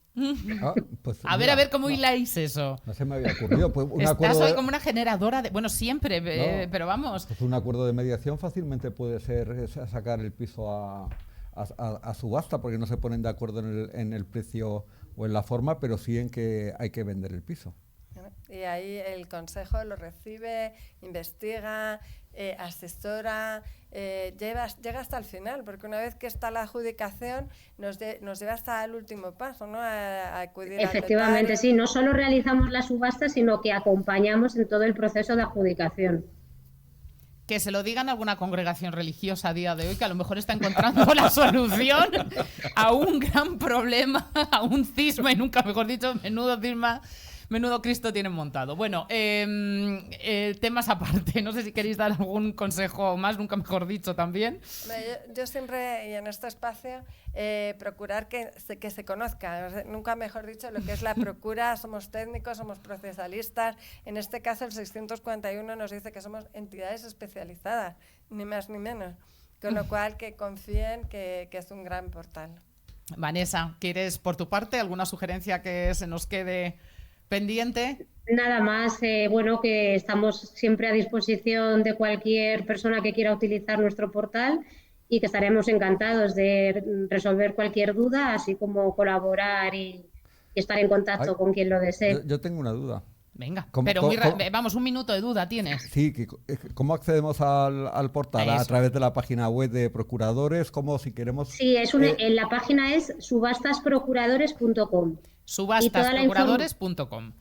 Pues a ver cómo hiláis eso. No se me había ocurrido. Pues Estás hoy como una generadora de... Bueno, siempre, pero vamos. Pues un acuerdo de mediación fácilmente puede ser sacar el piso a subasta, porque no se ponen de acuerdo en el precio o en la forma, pero sí en que hay que vender el piso. Y ahí el Consejo lo recibe, investiga, asesora, llega hasta el final, porque una vez que está la adjudicación nos lleva hasta el último paso, ¿no? A acudir Efectivamente, sí, no solo realizamos la subasta, sino que acompañamos en todo el proceso de adjudicación. Que se lo digan a alguna congregación religiosa a día de hoy, que a lo mejor está encontrando la solución a un gran problema, a un cisma, y nunca mejor dicho, menudo cisma, menudo Cristo tienen montado. Bueno, temas aparte, no sé si queréis dar algún consejo más, nunca mejor dicho también. Yo siempre, y en este espacio, procurar que se conozca, nunca mejor dicho, lo que es la procura. Somos técnicos, somos procesalistas. En este caso, el 641 nos dice que somos entidades especializadas, ni más ni menos. Con lo cual, que confíen que es un gran portal. Vanessa, ¿quieres por tu parte alguna sugerencia que se nos quede pendiente? Nada más, que estamos siempre a disposición de cualquier persona que quiera utilizar nuestro portal y que estaremos encantados de resolver cualquier duda, así como colaborar y estar en contacto con quien lo desee. Yo tengo una duda. Venga, pero vamos, un minuto de duda tienes. Sí, ¿cómo accedemos al portal? ¿A través de la página web de procuradores? ¿Cómo si queremos...? Sí, en la página es subastasprocuradores.com. Subastasprocuradores.com.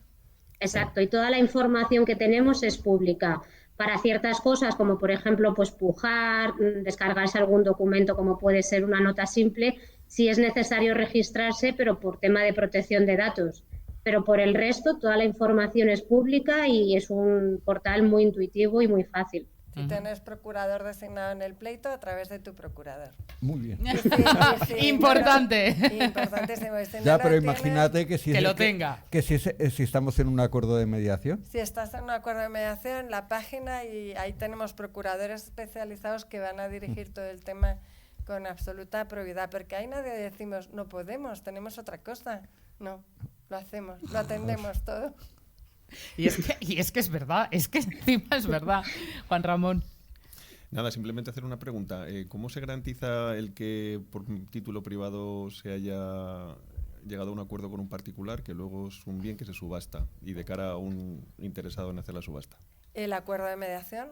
Exacto, y toda la información que tenemos es pública. Para ciertas cosas, como por ejemplo, pues pujar, descargarse algún documento como puede ser una nota simple, sí es necesario registrarse, pero por tema de protección de datos. Pero por el resto, toda la información es pública y es un portal muy intuitivo y muy fácil. Si tienes procurador designado en el pleito, a través de tu procurador. Muy bien. Sí, importante. Importantísimo. Ya, pero imagínate que si lo tenga. Que si estamos en un acuerdo de mediación. Si estás en un acuerdo de mediación, la página, y ahí tenemos procuradores especializados que van a dirigir todo el tema con absoluta probidad, porque ahí nadie decimos, no podemos, tenemos otra cosa. No, lo hacemos, lo atendemos todo. Y es que es verdad, es que encima es verdad, Juan Ramón. Nada, simplemente hacer una pregunta. ¿Cómo se garantiza el que por título privado se haya llegado a un acuerdo con un particular que luego es un bien que se subasta y de cara a un interesado en hacer la subasta. El acuerdo de mediación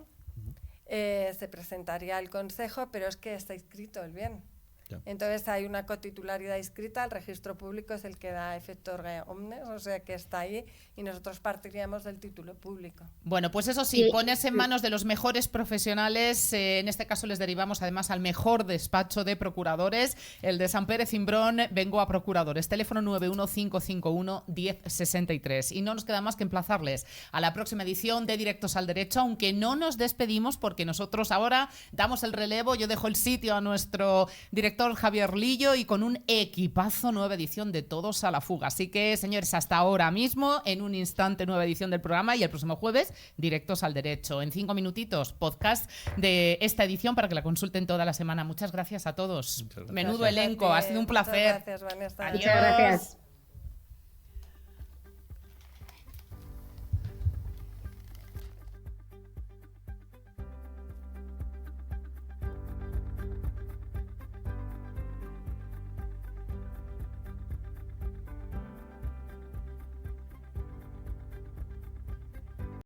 se presentaría al Consejo, pero es que está inscrito el bien. Ya. Entonces hay una cotitularidad inscrita, el registro público es el que da efecto erga omnes, o sea que está ahí y nosotros partiríamos del título público. Bueno, pues eso sí, pones en manos de los mejores profesionales, en este caso les derivamos además al mejor despacho de procuradores, el de San Pérez Imbrón, Bengoa Procuradores, teléfono 915511063. Y no nos queda más que emplazarles a la próxima edición de Directos al Derecho, aunque no nos despedimos porque nosotros ahora damos el relevo, yo dejo el sitio a nuestro director Javier Lillo y con un equipazo, nueva edición de Todos a la Fuga. Así que, señores, hasta ahora mismo, en un instante, nueva edición del programa y el próximo jueves, Directos al Derecho. En 5 minutitos, podcast de esta edición para que la consulten toda la semana. Muchas gracias a todos. Menudo elenco, ha sido un placer. Muchas gracias, Vanessa. Adiós. Muchas gracias.